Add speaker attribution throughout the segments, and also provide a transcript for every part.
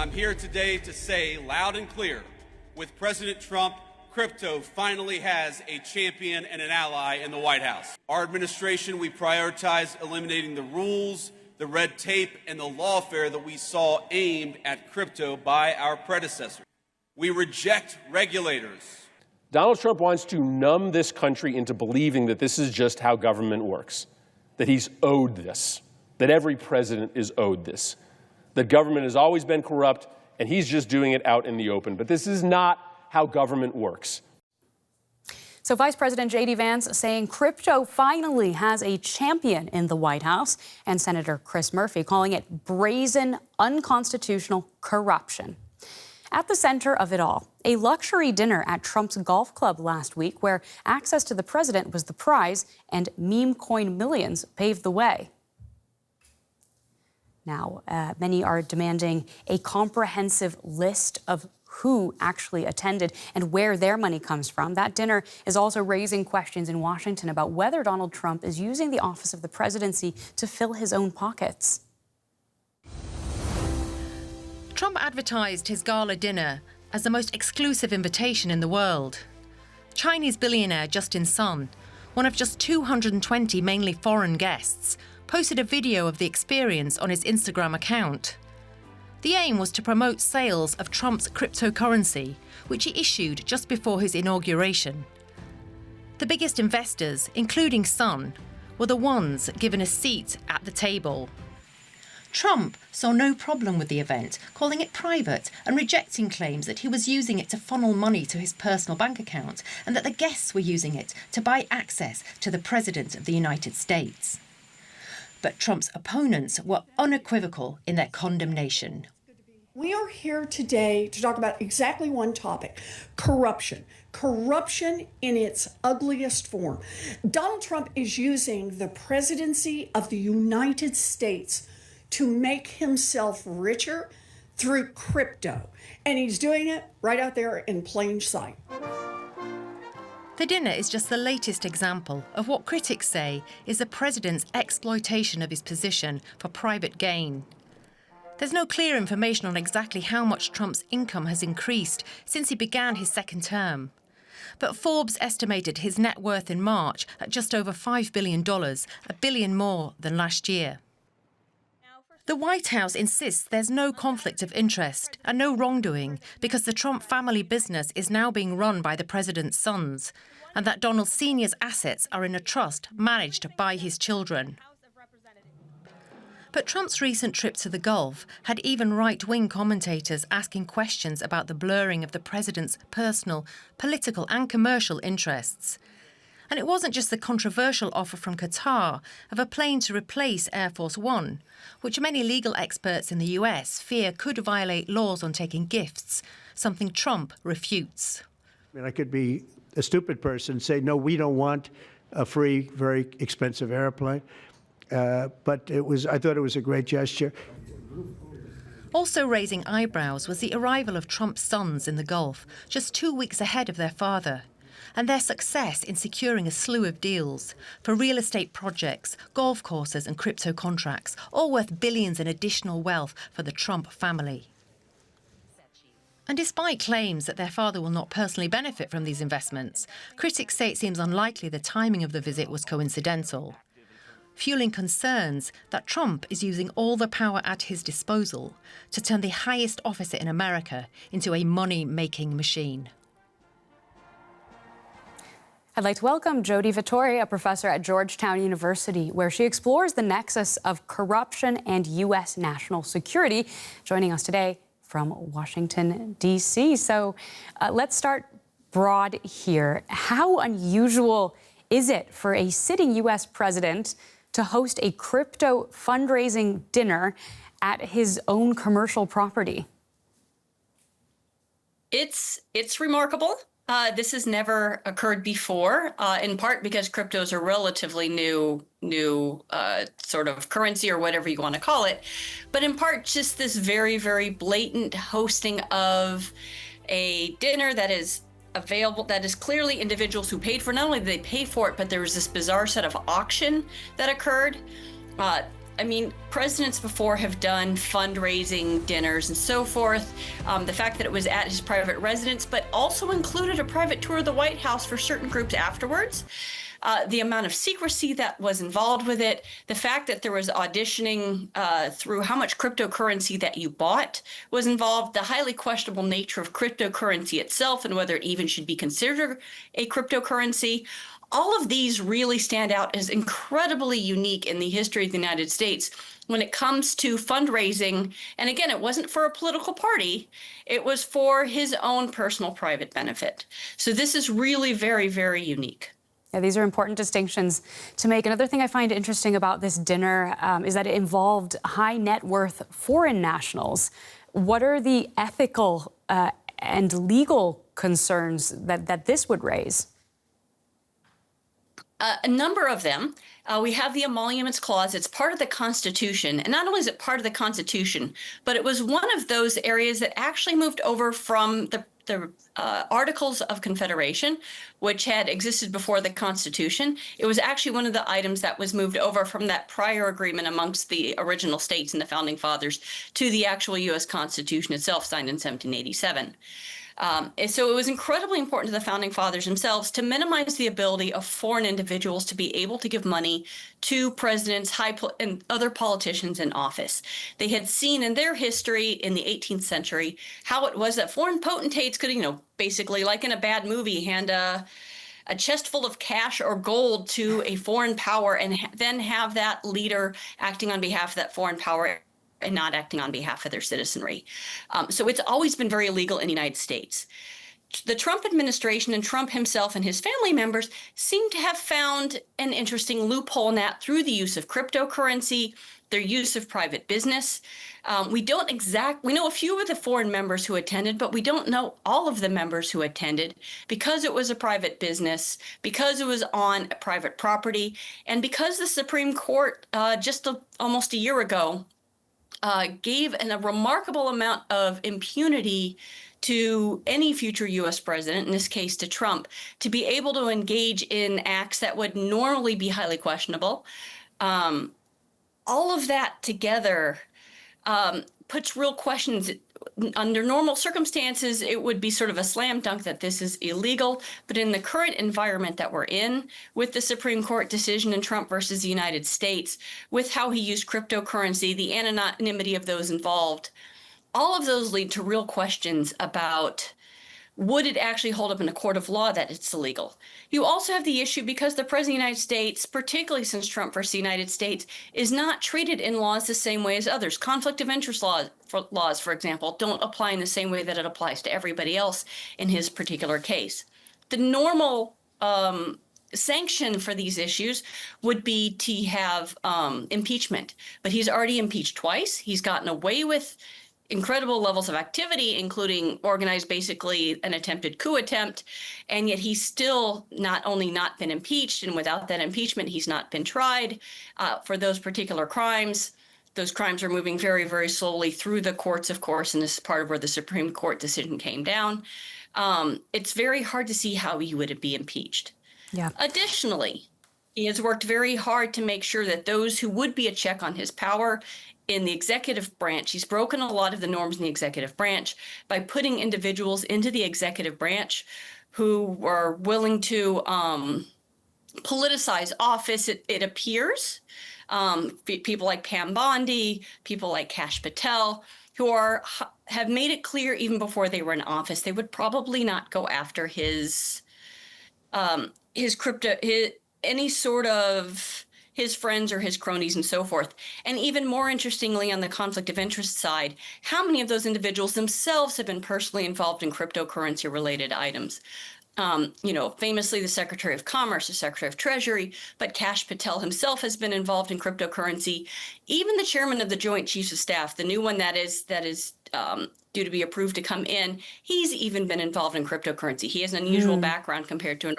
Speaker 1: I'm here today to say loud and clear, with President Trump, crypto finally has a champion and an ally in the White House. Our administration, we prioritize eliminating the rules, the red tape, and the lawfare that we saw aimed at crypto by our predecessors. We reject regulators.
Speaker 2: Donald Trump wants to numb this country into believing that this is just how government works, that he's owed this, that every president is owed this, that government has always been corrupt and he's just doing it out in the open. But this is not how government works.
Speaker 3: So Vice President J.D. Vance saying crypto finally has a champion in the White House, and Senator Chris Murphy calling it brazen, unconstitutional corruption. At the center of it all, a luxury dinner at Trump's golf club last week where access to the president was the prize and meme coin millions paved the way. Now, many are demanding a comprehensive list of who actually attended and where their money comes from. That dinner is also raising questions in Washington about whether Donald Trump is using the office of the presidency to fill his own pockets.
Speaker 4: Trump advertised his gala dinner as the most exclusive invitation in the world. Chinese billionaire Justin Sun, one of just 220 mainly foreign guests, posted a video of the experience on his Instagram account. The aim was to promote sales of Trump's cryptocurrency, which he issued just before his inauguration. The biggest investors, including Sun, were the ones given a seat at the table. Trump saw no problem with the event, calling it private and rejecting claims that he was using it to funnel money to his personal bank account and that the guests were using it to buy access to the President of the United States. But Trump's opponents were unequivocal in their condemnation.
Speaker 5: We are here today to talk about exactly one topic: corruption. Corruption in its ugliest form. Donald Trump is using the presidency of the United States to make himself richer through crypto. And he's doing it right out there in plain sight.
Speaker 4: The dinner is just the latest example of what critics say is the president's exploitation of his position for private gain. There's no clear information on exactly how much Trump's income has increased since he began his second term. But Forbes estimated his net worth in March at just over $5 billion, $1 billion more than last year. The White House insists there's no conflict of interest and no wrongdoing because the Trump family business is now being run by the president's sons and that Donald Sr.'s assets are in a trust managed by his children. But Trump's recent trip to the Gulf had even right-wing commentators asking questions about the blurring of the president's personal, political and commercial interests. And it wasn't just the controversial offer from Qatar of a plane to replace Air Force One, which many legal experts in the US fear could violate laws on taking gifts, something Trump refutes.
Speaker 6: I mean, I could be a stupid person and say, no, we don't want a free, very expensive airplane. But I thought it was a great gesture.
Speaker 4: Also raising eyebrows was the arrival of Trump's sons in the Gulf, just 2 weeks ahead of their father, and their success in securing a slew of deals for real estate projects, golf courses and crypto contracts, all worth billions in additional wealth for the Trump family. And despite claims that their father will not personally benefit from these investments, critics say it seems unlikely the timing of the visit was coincidental, fueling concerns that Trump is using all the power at his disposal to turn the highest officer in America into a money-making machine.
Speaker 3: I'd like to welcome Jodi Vittori, a professor at Georgetown University, where she explores the nexus of corruption and U.S. national security, joining us today from Washington, D.C. So let's start broad here. How unusual is it for a sitting U.S. president to host a crypto fundraising dinner at his own commercial property?
Speaker 7: It's remarkable. This has never occurred before, in part because crypto is a relatively new sort of currency or whatever you want to call it, but in part just this very, very blatant hosting of a dinner that is available, that is clearly individuals who paid for. Not only did they pay for it, but there was this bizarre set of auction that occurred. I mean, presidents before have done fundraising dinners and so forth. The fact that it was at his private residence, but also included a private tour of the White House for certain groups afterwards. The amount of secrecy that was involved with it, the fact that there was auditioning through how much cryptocurrency that you bought was involved, the highly questionable nature of cryptocurrency itself and whether it even should be considered a cryptocurrency. All of these really stand out as incredibly unique in the history of the United States when it comes to fundraising. And again, it wasn't for a political party. It was for his own personal private benefit. So this is really very, very unique.
Speaker 3: Yeah, these are important distinctions to make. Another thing I find interesting about this dinner is that it involved high net worth foreign nationals. What are the ethical and legal concerns that this would raise?
Speaker 7: A number of them. We have the Emoluments Clause. It's part of the Constitution. And not only is it part of the Constitution, but it was one of those areas that actually moved over from the Articles of Confederation, which had existed before the Constitution. It was actually one of the items that was moved over from that prior agreement amongst the original states and the Founding Fathers to the actual U.S. Constitution itself, signed in 1787. And so it was incredibly important to the Founding Fathers themselves to minimize the ability of foreign individuals to be able to give money to presidents, and other politicians in office. They had seen in their history in the 18th century how it was that foreign potentates could, basically like in a bad movie, hand a chest full of cash or gold to a foreign power and then have that leader acting on behalf of that foreign power and not acting on behalf of their citizenry. So it's always been very illegal in the United States. The Trump administration and Trump himself and his family members seem to have found an interesting loophole in that through the use of cryptocurrency, their use of private business. We know a few of the foreign members who attended, but we don't know all of the members who attended because it was a private business, because it was on private property, and because the Supreme Court almost a year ago gave a remarkable amount of impunity to any future U.S. president, in this case to Trump, to be able to engage in acts that would normally be highly questionable. All of that together puts real questions. Under normal circumstances, it would be sort of a slam dunk that this is illegal. But in the current environment that we're in, with the Supreme Court decision in Trump versus the United States, with how he used cryptocurrency, the anonymity of those involved, all of those lead to real questions about would it actually hold up in a court of law that it's illegal? You also have the issue because the President of the United States, particularly since Trump versus the United States, is not treated in laws the same way as others. Conflict of interest laws, for example, don't apply in the same way that it applies to everybody else in his particular case. The normal sanction for these issues would be to have impeachment, but he's already impeached twice. He's gotten away with incredible levels of activity, including organized basically an attempted coup attempt, and yet he's still not only not been impeached, and without that impeachment, he's not been tried for those particular crimes. Those crimes are moving very, very slowly through the courts, of course, and this is part of where the Supreme Court decision came down. It's very hard to see how he would be impeached.
Speaker 3: Yeah.
Speaker 7: Additionally, he has worked very hard to make sure that those who would be a check on his power in the executive branch, he's broken a lot of the norms in the executive branch by putting individuals into the executive branch who were willing to politicize office, it appears. People like Pam Bondi, people like Kash Patel, who have made it clear even before they were in office, they would probably not go after his friends or his cronies and so forth. And even more interestingly, on the conflict of interest side, how many of those individuals themselves have been personally involved in cryptocurrency related items? Famously the Secretary of Commerce, the Secretary of Treasury, but Kash Patel himself has been involved in cryptocurrency. Even the chairman of the Joint Chiefs of Staff, the new one that is due to be approved to come in, he's even been involved in cryptocurrency. He has an unusual background compared to a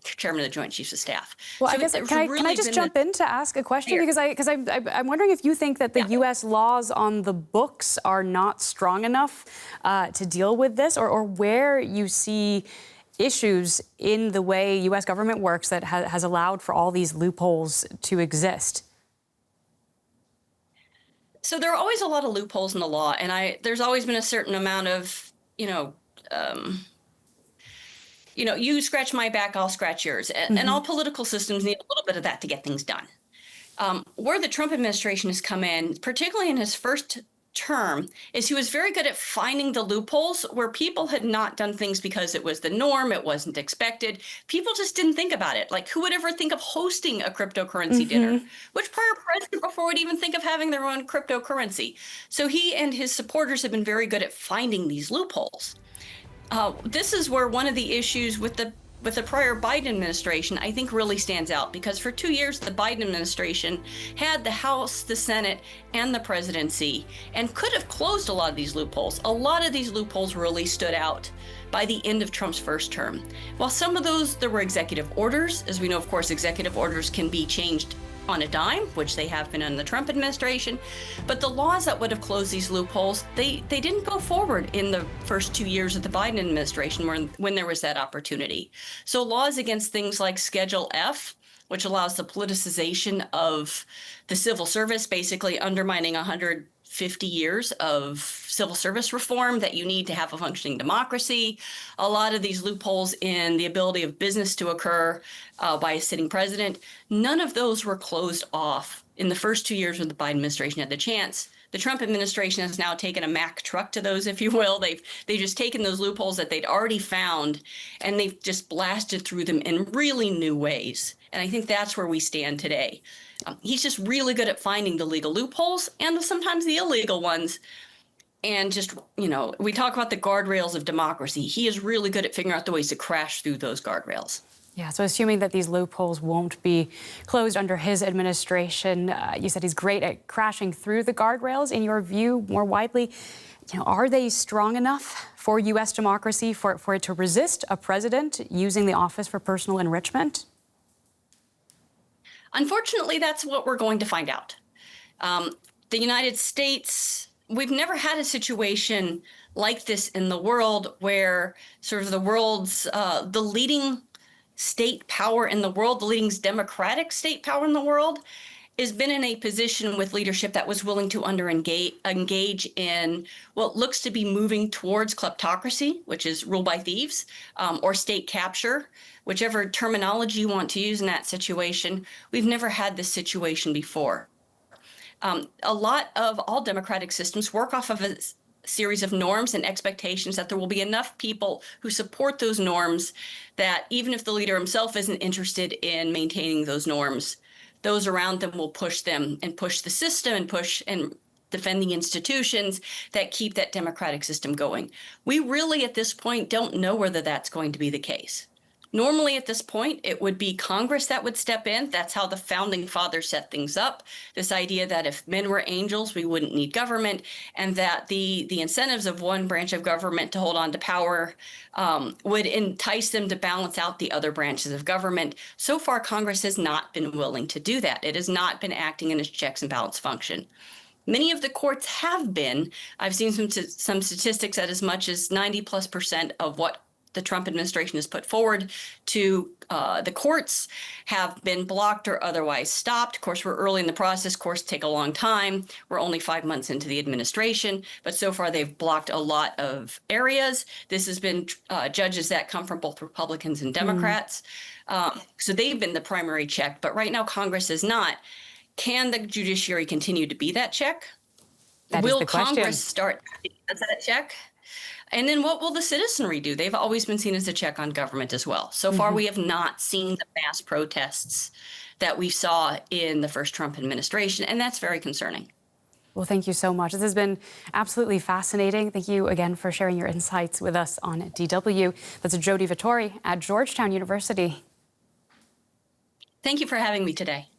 Speaker 7: chairman of the Joint Chiefs of Staff.
Speaker 3: Well,
Speaker 7: so
Speaker 3: I guess can I just jump in to ask a question?
Speaker 7: Here.
Speaker 3: Because I'm wondering if you think that the U.S. laws on the books are not strong enough to deal with this, or where you see issues in the way U.S. government works that has allowed for all these loopholes to exist.
Speaker 7: So there are always a lot of loopholes in the law, and there's always been a certain amount of, you scratch my back, I'll scratch yours. And all political systems need a little bit of that to get things done. Where the Trump administration has come in, particularly in his first term, is he was very good at finding the loopholes where people had not done things because it was the norm, it wasn't expected. People just didn't think about it. Like, who would ever think of hosting a cryptocurrency dinner? Which prior president before would even think of having their own cryptocurrency? So he and his supporters have been very good at finding these loopholes. This is where one of the issues with the prior Biden administration, I think, really stands out, because for 2 years, the Biden administration had the House, the Senate, and the presidency, and could have closed a lot of these loopholes. A lot of these loopholes really stood out by the end of Trump's first term. While some of those, there were executive orders. As we know, of course, executive orders can be changed on a dime, which they have been in the Trump administration. But the laws that would have closed these loopholes, they didn't go forward in the first 2 years of the Biden administration when there was that opportunity. So laws against things like Schedule F, which allows the politicization of the civil service, basically undermining 150 years of civil service reform that you need to have a functioning democracy. A lot of these loopholes in the ability of business to occur by a sitting president, none of those were closed off in the first 2 years when the Biden administration had the chance. The Trump administration has now taken a Mack truck to those, if you will. They've just taken those loopholes that they'd already found, and they've just blasted through them in really new ways. And I think that's where we stand today. He's just really good at finding the legal loopholes and sometimes the illegal ones. And just, we talk about the guardrails of democracy. He is really good at figuring out the ways to crash through those guardrails.
Speaker 3: Yeah, so assuming that these loopholes won't be closed under his administration, you said he's great at crashing through the guardrails. In your view, more widely, are they strong enough for U.S. democracy for it to resist a president using the office for personal enrichment?
Speaker 7: Unfortunately, that's what we're going to find out. The United States, we've never had a situation like this in the world where sort of the world's, the leading state power in the world, the leading democratic state power in the world, has been in a position with leadership that was willing to engage in what looks to be moving towards kleptocracy, which is rule by thieves, or state capture, whichever terminology you want to use in that situation. We've never had this situation before. A lot of all democratic systems work off of a series of norms and expectations that there will be enough people who support those norms that even if the leader himself isn't interested in maintaining those norms, those around them will push them and push the system and push and defend the institutions that keep that democratic system going. We really, at this point, don't know whether that's going to be the case. Normally, at this point, it would be Congress that would step in. That's how the founding fathers set things up. This idea that if men were angels, we wouldn't need government, and that the incentives of one branch of government to hold on to power would entice them to balance out the other branches of government. So far, Congress has not been willing to do that. It has not been acting in its checks and balance function. Many of the courts have been. I've seen some statistics that as much as 90+% of what the Trump administration has put forward to the courts have been blocked or otherwise stopped. Of course, we're early in the process. Courts take a long time. We're only 5 months into the administration, but so far they've blocked a lot of areas. This has been judges that come from both Republicans and Democrats. So they've been the primary check, but right now Congress is not. Can the judiciary continue to be that check? Will Congress start as that check? And then what will the citizenry do? They've always been seen as a check on government as well. So far, we have not seen the mass protests that we saw in the first Trump administration, and that's very concerning.
Speaker 3: Well, thank you so much. This has been absolutely fascinating. Thank you again for sharing your insights with us on DW. That's Jodi Vittori at Georgetown University.
Speaker 7: Thank you for having me today.